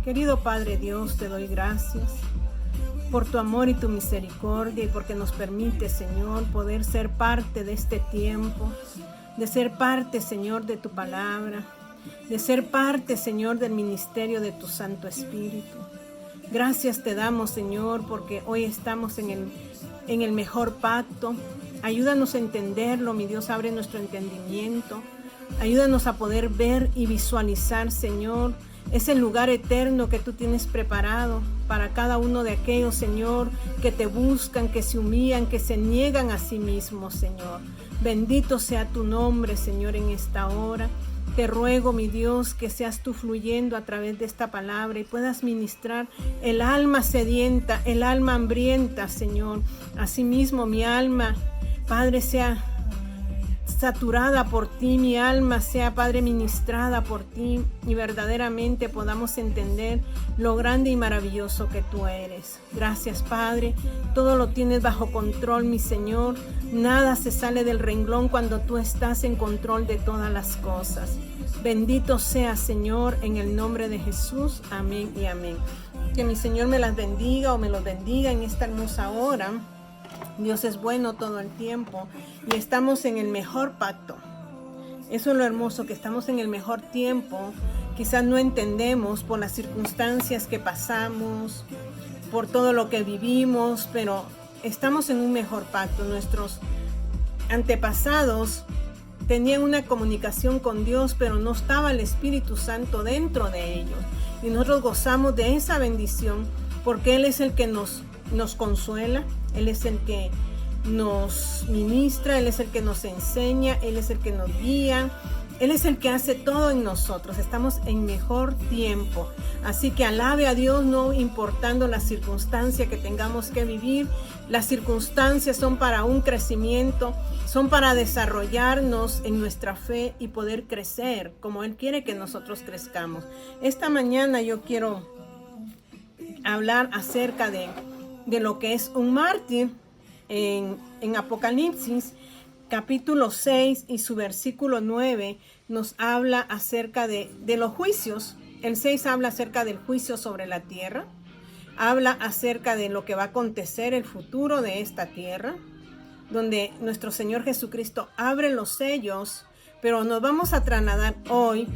Querido Padre Dios, te doy gracias por tu amor y tu misericordia y porque nos permite, Señor, poder ser parte de este tiempo, de ser parte, Señor, de tu palabra, de ser parte, Señor, del ministerio de tu Santo Espíritu. Gracias te damos, Señor, porque hoy estamos en el mejor pacto. Ayúdanos a entenderlo, mi Dios, abre nuestro entendimiento. Ayúdanos a poder ver y visualizar, Señor, ese lugar eterno que tú tienes preparado para cada uno de aquellos, Señor, que te buscan, que se humillan, que se niegan a sí mismos, Señor. Bendito sea tu nombre, Señor, en esta hora. Te ruego, mi Dios, que seas tú fluyendo a través de esta palabra y puedas ministrar el alma sedienta, el alma hambrienta, Señor. Asimismo, mi alma, Padre, sea saturada por ti, mi alma sea, Padre, ministrada por ti y verdaderamente podamos entender lo grande y maravilloso que tú eres. Gracias, Padre, todo lo tienes bajo control, mi Señor. Nada se sale del renglón cuando tú estás en control de todas las cosas. Bendito sea, Señor, en el nombre de Jesús. Amén y amén. Que mi Señor me las bendiga o me los bendiga en esta hermosa hora. Dios es bueno todo el tiempo y estamos en el mejor pacto. Eso es lo hermoso, que estamos en el mejor tiempo. Quizás no entendemos por las circunstancias que pasamos, por todo lo que vivimos, pero estamos en un mejor pacto. Nuestros antepasados tenían una comunicación con Dios, pero no estaba el Espíritu Santo dentro de ellos. Y nosotros gozamos de esa bendición porque Él es el que nos consuela, Él es el que nos ministra, Él es el que nos enseña, Él es el que nos guía, Él es el que hace todo en nosotros. Estamos en mejor tiempo. Así que alabe a Dios, no importando la circunstancia que tengamos que vivir. Las circunstancias son para un crecimiento, son para desarrollarnos en nuestra fe y poder crecer como Él quiere que nosotros crezcamos. Esta mañana yo quiero hablar acerca de lo que es un mártir. En Apocalipsis capítulo 6 y su versículo 9 nos habla acerca de los juicios. El 6 habla acerca del juicio sobre la tierra, habla acerca de lo que va a acontecer, el futuro de esta tierra, donde nuestro Señor Jesucristo abre los sellos, pero nos vamos a trasladar hoy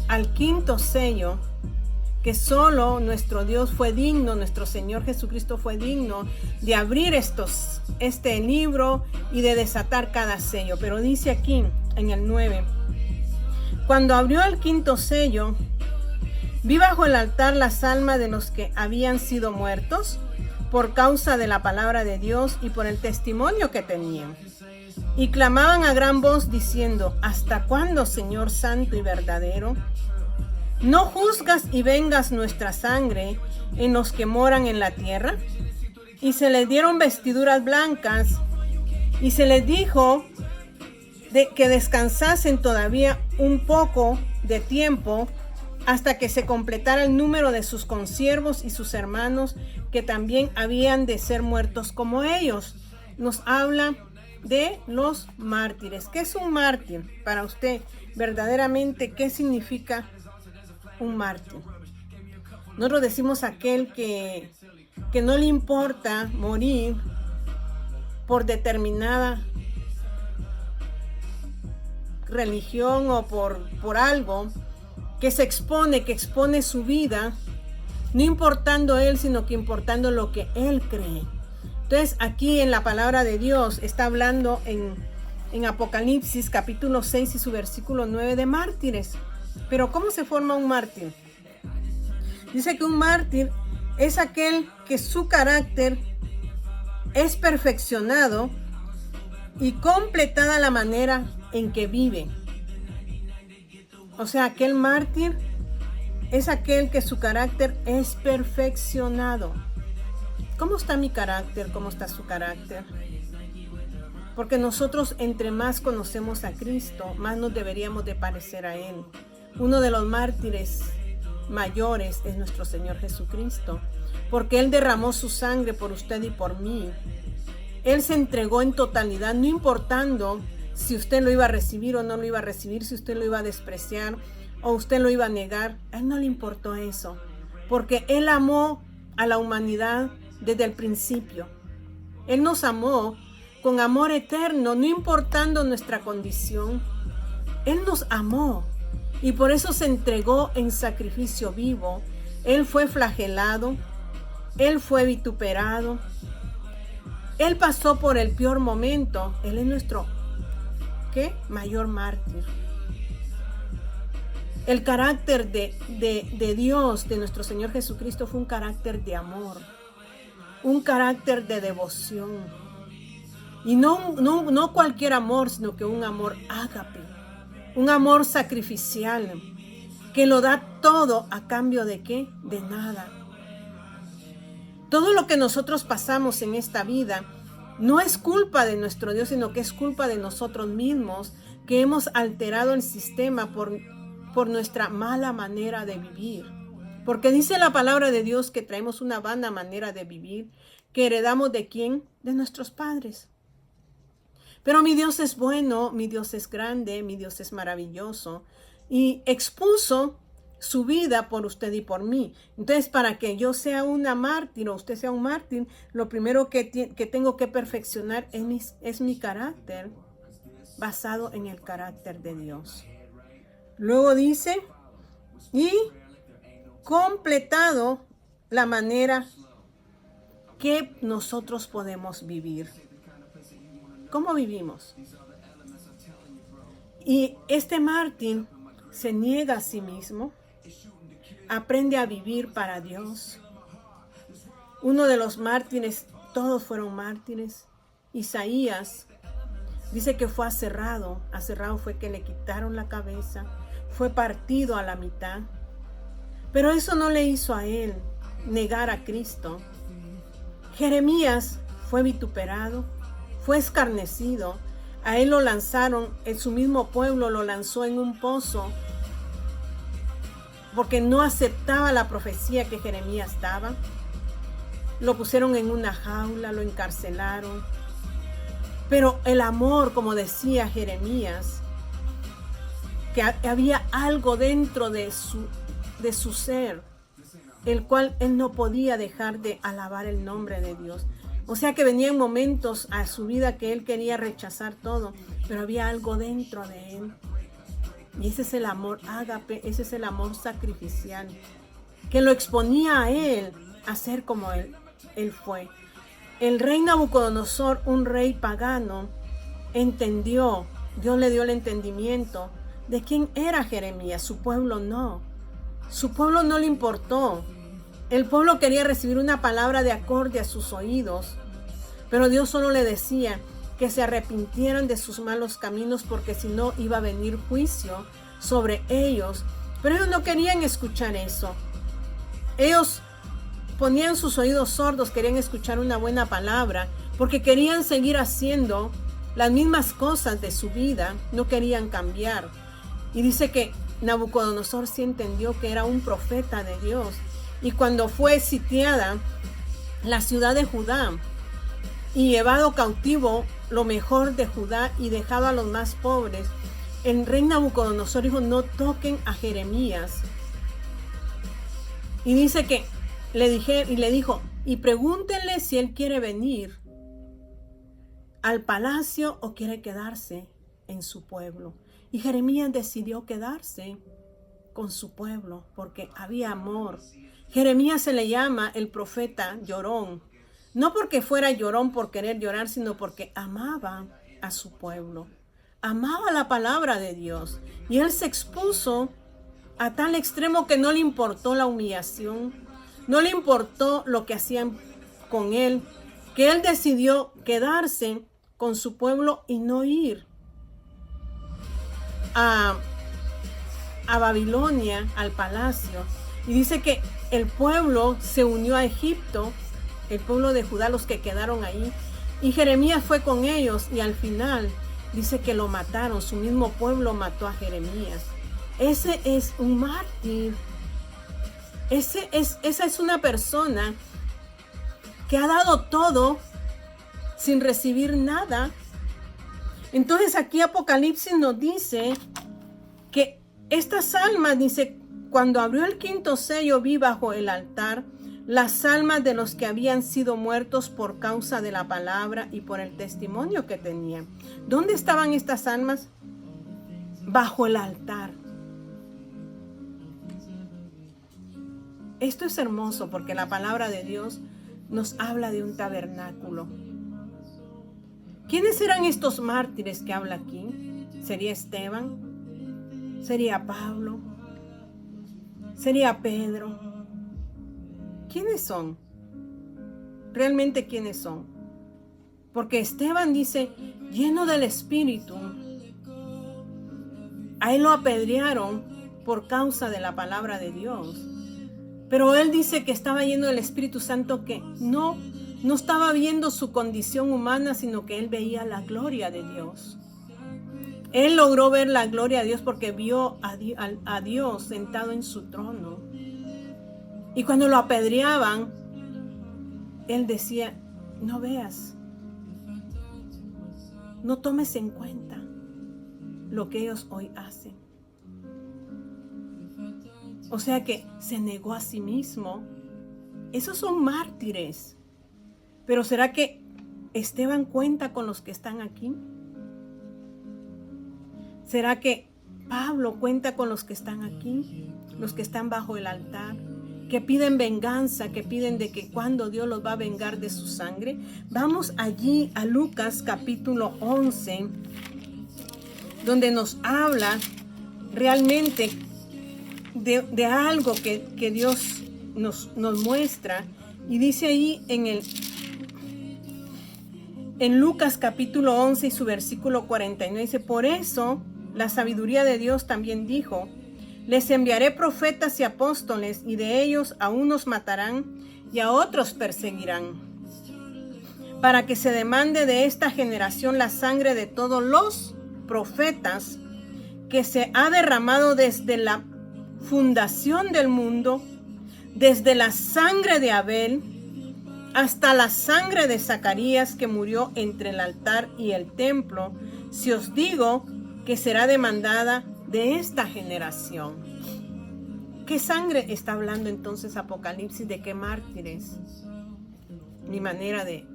al quinto sello, que solo nuestro Dios fue digno, nuestro Señor Jesucristo fue digno de abrir este libro y de desatar cada sello. Pero dice aquí en el 9, cuando abrió el quinto sello, vi bajo el altar las almas de los que habían sido muertos por causa de la palabra de Dios y por el testimonio que tenían. Y clamaban a gran voz diciendo: ¿hasta cuándo, Señor santo y verdadero? ¿No juzgas y vengas nuestra sangre en los que moran en la tierra? Y se les dieron vestiduras blancas y se les dijo que descansasen todavía un poco de tiempo hasta que se completara el número de sus consiervos y sus hermanos que también habían de ser muertos como ellos. Nos habla de los mártires. ¿Qué es un mártir para usted? Verdaderamente, ¿qué significa un mártir? Nosotros decimos aquel que no le importa morir por determinada religión o por algo, que se expone, que expone su vida, no importando él, sino que importando lo que él cree. Entonces aquí en la palabra de Dios está hablando en Apocalipsis capítulo 6 y su versículo 9 de mártires. Pero ¿cómo se forma un mártir? Dice que un mártir es aquel que su carácter es perfeccionado y completada la manera en que vive. O sea, aquel mártir es aquel que su carácter es perfeccionado. ¿Cómo está mi carácter? ¿Cómo está su carácter? Porque nosotros, entre más conocemos a Cristo, más nos deberíamos de parecer a Él. Uno de los mártires mayores es nuestro Señor Jesucristo, porque Él derramó su sangre por usted y por mí. Él se entregó en totalidad, no importando si usted lo iba a recibir o no lo iba a recibir, si usted lo iba a despreciar o usted lo iba a negar. A Él no le importó eso. porque Él amó a la humanidad desde el principio. Él nos amó con amor eterno, no importando nuestra condición. Él nos amó y por eso se entregó en sacrificio vivo. Él fue flagelado, Él fue vituperado, Él pasó por el peor momento. Él es nuestro mayor mártir. El carácter de Dios, de nuestro Señor Jesucristo, fue un carácter de amor, un carácter de devoción. Y no cualquier amor, sino que un amor ágape, un amor sacrificial, que lo da todo a cambio de ¿qué? De nada. Todo lo que nosotros pasamos en esta vida no es culpa de nuestro Dios, sino que es culpa de nosotros mismos, que hemos alterado el sistema por nuestra mala manera de vivir. Porque dice la palabra de Dios que traemos una vana manera de vivir, que heredamos ¿de quién? De nuestros padres. Pero mi Dios es bueno, mi Dios es grande, mi Dios es maravilloso, y expuso su vida por usted y por mí. Entonces, para que yo sea una mártir o usted sea un mártir, lo primero que tengo que perfeccionar es mi carácter, basado en el carácter de Dios. Luego dice, y completado la manera que nosotros podemos vivir. ¿Cómo vivimos? Y este mártir se niega a sí mismo, aprende a vivir para Dios. Uno de los mártires, todos fueron mártires. Isaías dice que fue aserrado. Aserrado fue que le quitaron la cabeza, fue partido a la mitad. Pero eso no le hizo a él negar a Cristo. Jeremías fue vituperado, fue escarnecido. A él lo lanzaron, en su mismo pueblo lo lanzó en un pozo porque no aceptaba la profecía que Jeremías daba. Lo pusieron en una jaula, lo encarcelaron. Pero el amor, como decía Jeremías, que había algo dentro de su ser, el cual él no podía dejar de alabar el nombre de Dios. O sea que venían momentos a su vida que él quería rechazar todo, pero había algo dentro de él. Y ese es el amor ágape, ese es el amor sacrificial, que lo exponía a él a ser como él fue. El rey Nabucodonosor, un rey pagano, entendió, Dios le dio el entendimiento de quién era Jeremías. Su pueblo no. Su pueblo no le importó. El pueblo quería recibir una palabra de acorde a sus oídos, pero Dios solo le decía que se arrepintieran de sus malos caminos, porque si no iba a venir juicio sobre ellos. Pero ellos no querían escuchar eso. Ellos ponían sus oídos sordos, querían escuchar una buena palabra, porque querían seguir haciendo las mismas cosas de su vida, no querían cambiar. Y dice que Nabucodonosor sí entendió que era un profeta de Dios. Y cuando fue sitiada la ciudad de Judá y llevado cautivo lo mejor de Judá y dejado a los más pobres, el rey Nabucodonosor dijo: no toquen a Jeremías. Y dice que le dijo, y pregúntenle si él quiere venir al palacio o quiere quedarse en su pueblo. Y Jeremías decidió quedarse con su pueblo porque había amor. Jeremías se le llama el profeta llorón, no porque fuera llorón por querer llorar, sino porque amaba a su pueblo, amaba la palabra de Dios. Y él se expuso a tal extremo que no le importó la humillación, no le importó lo que hacían con él, que él decidió quedarse con su pueblo y no ir a Babilonia, al palacio. Y dice que el pueblo se unió a Egipto, el pueblo de Judá, los que quedaron ahí, y Jeremías fue con ellos, y al final dice que lo mataron, su mismo pueblo mató a Jeremías. Ese es un mártir. Esa es una persona que ha dado todo sin recibir nada. Entonces aquí Apocalipsis nos dice que estas almas, dice, cuando abrió el quinto sello, vi bajo el altar las almas de los que habían sido muertos por causa de la palabra y por el testimonio que tenían. ¿Dónde estaban estas almas? Bajo el altar. Esto es hermoso porque la palabra de Dios nos habla de un tabernáculo. ¿Quiénes eran estos mártires que habla aquí? ¿Sería Esteban? ¿Sería Pablo? ¿Sería Pedro? ¿Quiénes son? ¿Realmente quiénes son? Porque Esteban dice, lleno del Espíritu, a él lo apedrearon por causa de la palabra de Dios. Pero él dice que estaba lleno del Espíritu Santo, que no estaba viendo su condición humana, sino que él veía la gloria de Dios. Él logró ver la gloria de Dios porque vio a Dios sentado en su trono. Y cuando lo apedreaban, él decía, no veas, no tomes en cuenta lo que ellos hoy hacen. O sea que se negó a sí mismo. Esos son mártires. Pero ¿será que Esteban cuenta con los que están aquí? ¿Será que Pablo cuenta con los que están aquí? Los que están bajo el altar, que piden venganza, que piden de que cuando Dios los va a vengar de su sangre. Vamos allí a Lucas capítulo 11, donde nos habla realmente de algo que Dios nos muestra. Y dice ahí en Lucas capítulo 11 y su versículo 49, dice, por eso la sabiduría de Dios también dijo, les enviaré profetas y apóstoles, y de ellos a unos matarán y a otros perseguirán, para que se demande de esta generación la sangre de todos los profetas que se ha derramado desde la fundación del mundo, desde la sangre de Abel hasta la sangre de Zacarías, que murió entre el altar y el templo. Si os digo que será demandada de esta generación. ¿Qué sangre está hablando entonces Apocalipsis? ¿De qué mártires? Mi manera de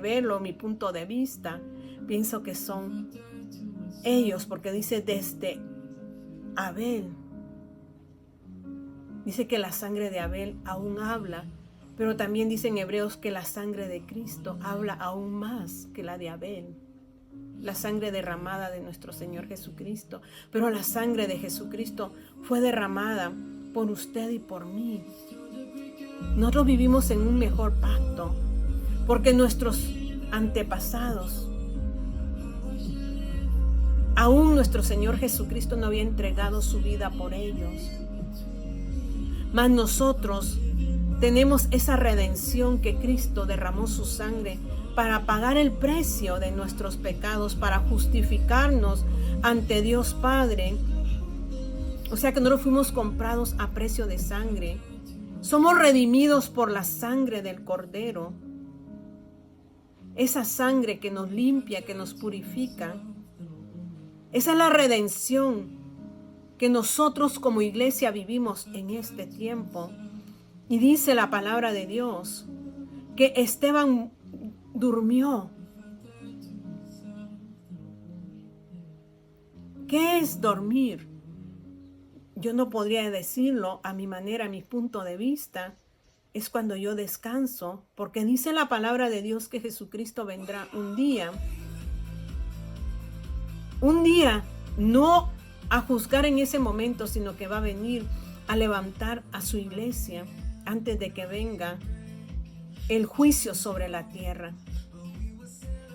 verlo, mi punto de vista, pienso que son ellos, porque dice desde Abel. Dice que la sangre de Abel aún habla, pero también dice en Hebreos que la sangre de Cristo habla aún más que la de Abel. La sangre derramada de nuestro Señor Jesucristo. Pero la sangre de Jesucristo fue derramada por usted y por mí. Nosotros vivimos en un mejor pacto, porque nuestros antepasados, aún nuestro Señor Jesucristo no había entregado su vida por ellos. Mas nosotros tenemos esa redención, que Cristo derramó su sangre para pagar el precio de nuestros pecados, para justificarnos ante Dios Padre. O sea que nosotros fuimos comprados a precio de sangre. Somos redimidos por la sangre del Cordero. Esa sangre que nos limpia, que nos purifica. Esa es la redención que nosotros como iglesia vivimos en este tiempo. Y dice la palabra de Dios que Esteban durmió. ¿Qué es dormir? Yo no podría decirlo a mi manera, a mi punto de vista. Es cuando yo descanso, porque dice la palabra de Dios que Jesucristo vendrá un día no a juzgar en ese momento, sino que va a venir a levantar a su iglesia antes de que venga el juicio sobre la tierra.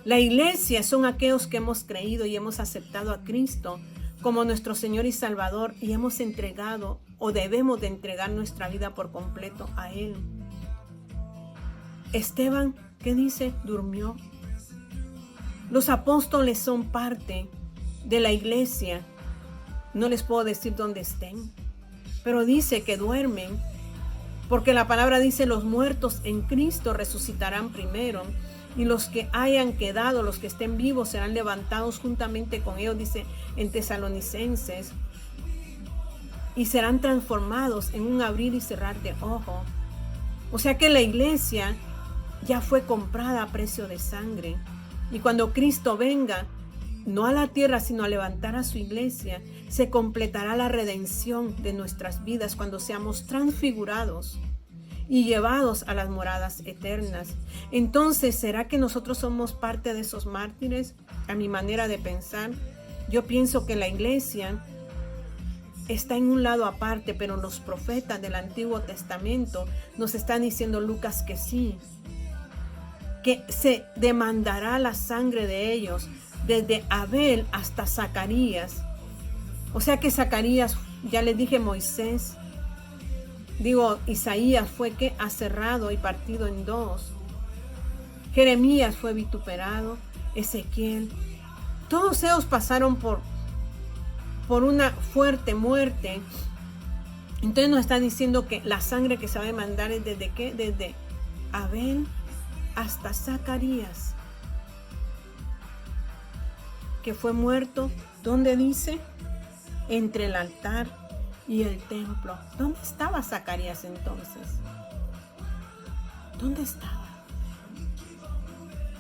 La iglesia son aquellos que hemos creído y hemos aceptado a Cristo como nuestro Señor y Salvador, y hemos entregado o debemos de entregar nuestra vida por completo a Él. Esteban, ¿qué dice? Durmió. Los apóstoles son parte de la iglesia. No les puedo decir dónde estén, pero dice que duermen, porque la palabra dice: los muertos en Cristo resucitarán primero, y los que hayan quedado, los que estén vivos, serán levantados juntamente con ellos, dice en Tesalonicenses. y serán transformados en un abrir y cerrar de ojo. O sea que la iglesia ya fue comprada a precio de sangre. Y cuando Cristo venga, no a la tierra, sino a levantar a su iglesia, se completará la redención de nuestras vidas cuando seamos transfigurados y llevados a las moradas eternas. Entonces, ¿será que nosotros somos parte de esos mártires? A mi manera de pensar, yo pienso que la iglesia está en un lado aparte, pero los profetas del Antiguo Testamento nos están diciendo, Lucas, que sí, que se demandará la sangre de ellos, desde Abel hasta Zacarías. O sea que Zacarías, ya les dije, Isaías fue que aserrado y partido en dos. Jeremías fue vituperado, Ezequiel. Todos ellos pasaron por una fuerte muerte. Entonces nos está diciendo que la sangre que se va a demandar es desde ¿qué? Desde Abel hasta Zacarías, que fue muerto, ¿dónde dice? Entre el altar y el templo. ¿Dónde estaba Zacarías entonces? ¿Dónde estaba?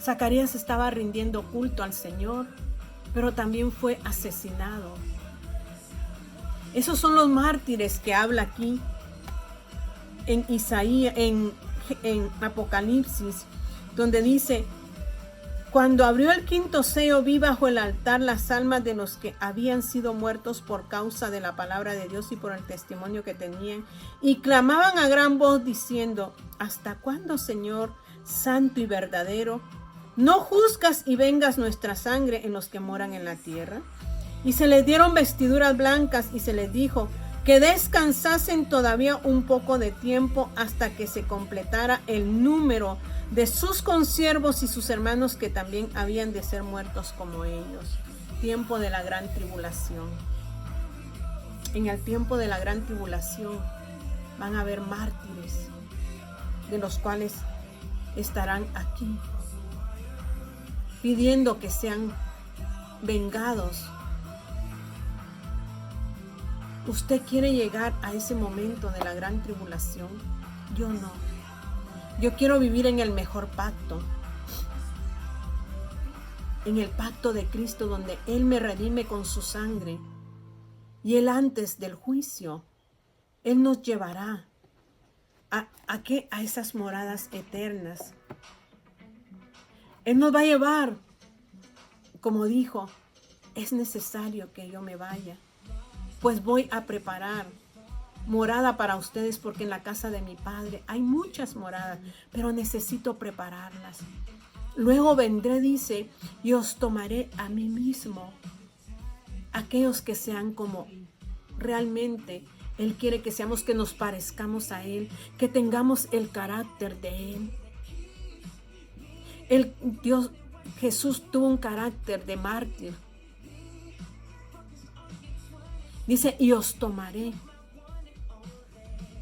Zacarías estaba rindiendo culto al Señor, pero también fue asesinado. Esos son los mártires que habla aquí en Isaías, en Apocalipsis, donde dice: cuando abrió el quinto sello, vi bajo el altar las almas de los que habían sido muertos por causa de la palabra de Dios y por el testimonio que tenían, y clamaban a gran voz diciendo: ¿hasta cuándo, Señor, santo y verdadero, no juzgas y vengas nuestra sangre en los que moran en la tierra? Y se les dieron vestiduras blancas y se les dijo que descansasen todavía un poco de tiempo hasta que se completara el número de sus consiervos y sus hermanos que también habían de ser muertos como ellos. Tiempo de la gran tribulación. En el tiempo de la gran tribulación van a haber mártires, de los cuales estarán aquí pidiendo que sean vengados. ¿Usted quiere llegar a ese momento de la gran tribulación? Yo no. Yo quiero vivir en el mejor pacto. En el pacto de Cristo, donde Él me redime con su sangre. Y Él, antes del juicio, Él nos llevará ¿a qué? A esas moradas eternas. Él nos va a llevar, como dijo, es necesario que yo me vaya, pues voy a preparar morada para ustedes, porque en la casa de mi Padre hay muchas moradas, pero necesito prepararlas. Luego vendré, dice, y os tomaré a mí mismo, aquellos que sean como realmente Él quiere que seamos, que nos parezcamos a Él, que tengamos el carácter de Él. Jesús tuvo un carácter de mártir. Dice, y os tomaré.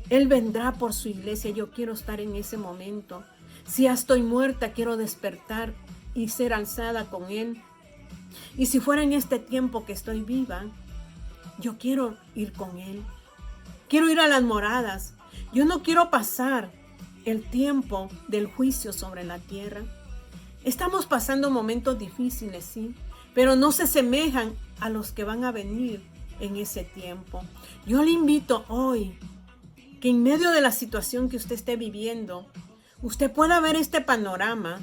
Él vendrá por su iglesia. Yo quiero estar en ese momento. Si ya estoy muerta, quiero despertar y ser alzada con Él. Y si fuera en este tiempo que estoy viva, yo quiero ir con Él. Quiero ir a las moradas. Yo no quiero pasar el tiempo del juicio sobre la tierra. Estamos pasando momentos difíciles, sí, pero no se asemejan a los que van a venir en ese tiempo. Yo le invito hoy que en medio de la situación que usted esté viviendo, usted pueda ver este panorama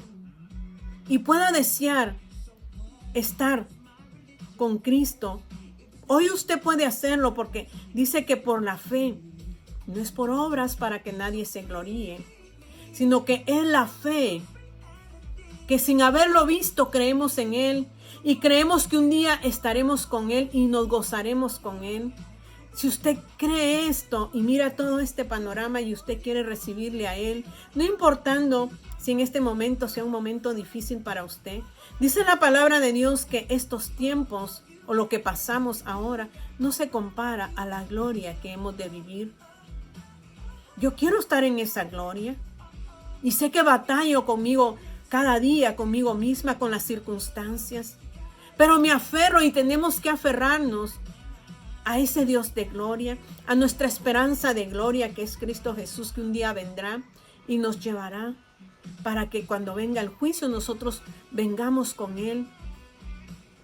y pueda desear estar con Cristo. Hoy usted puede hacerlo, porque dice que por la fe, no es por obras para que nadie se gloríe, sino que es la fe que sin haberlo visto creemos en Él y creemos que un día estaremos con Él y nos gozaremos con Él. Si usted cree esto y mira todo este panorama y usted quiere recibirle a Él, no importando si en este momento sea un momento difícil para usted, dice la palabra de Dios que estos tiempos o lo que pasamos ahora no se compara a la gloria que hemos de vivir. Yo quiero estar en esa gloria y sé que batallo conmigo cada día, conmigo misma, con las circunstancias, pero me aferro y tenemos que aferrarnos a ese Dios de gloria, a nuestra esperanza de gloria que es Cristo Jesús, que un día vendrá y nos llevará para que cuando venga el juicio nosotros vengamos con Él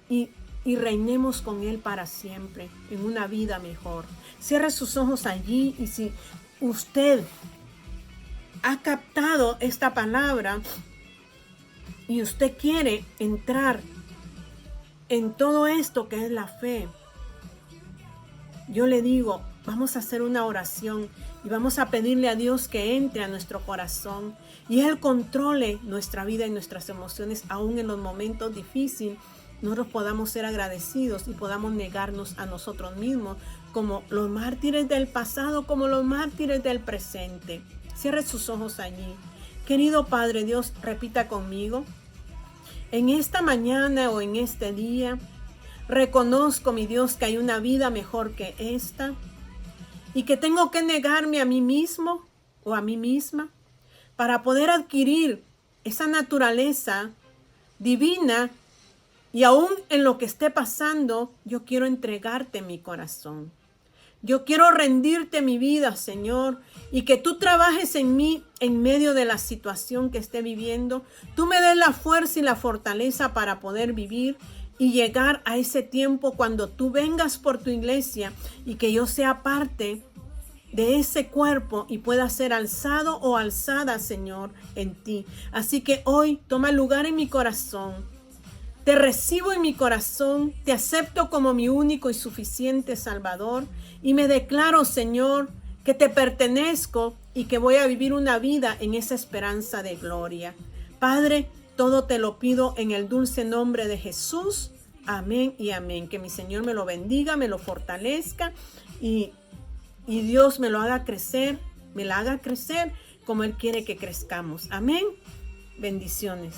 y reinemos con Él para siempre en una vida mejor. Cierre sus ojos allí, y si usted ha captado esta palabra y usted quiere entrar en todo esto que es la fe, yo le digo, vamos a hacer una oración y vamos a pedirle a Dios que entre a nuestro corazón y Él controle nuestra vida y nuestras emociones, aún en los momentos difíciles. Nosotros podamos ser agradecidos y podamos negarnos a nosotros mismos, como los mártires del pasado, como los mártires del presente. Cierre sus ojos allí. Querido Padre Dios, repita conmigo. En esta mañana o en este día, reconozco, mi Dios, que hay una vida mejor que esta y que tengo que negarme a mí mismo o a mí misma para poder adquirir esa naturaleza divina. Y aún en lo que esté pasando, yo quiero entregarte mi corazón. Yo quiero rendirte mi vida, Señor, y que tú trabajes en mí en medio de la situación que esté viviendo. Tú me des la fuerza y la fortaleza para poder vivir y llegar a ese tiempo cuando tú vengas por tu iglesia y que yo sea parte de ese cuerpo y pueda ser alzado o alzada, Señor, en ti. Así que hoy toma lugar en mi corazón. Te recibo en mi corazón, te acepto como mi único y suficiente Salvador y me declaro, Señor, que te pertenezco y que voy a vivir una vida en esa esperanza de gloria. Padre, todo te lo pido en el dulce nombre de Jesús. Amén y amén. Que mi Señor me lo bendiga, me lo fortalezca y Dios me lo haga crecer, me la haga crecer como Él quiere que crezcamos. Amén. Bendiciones.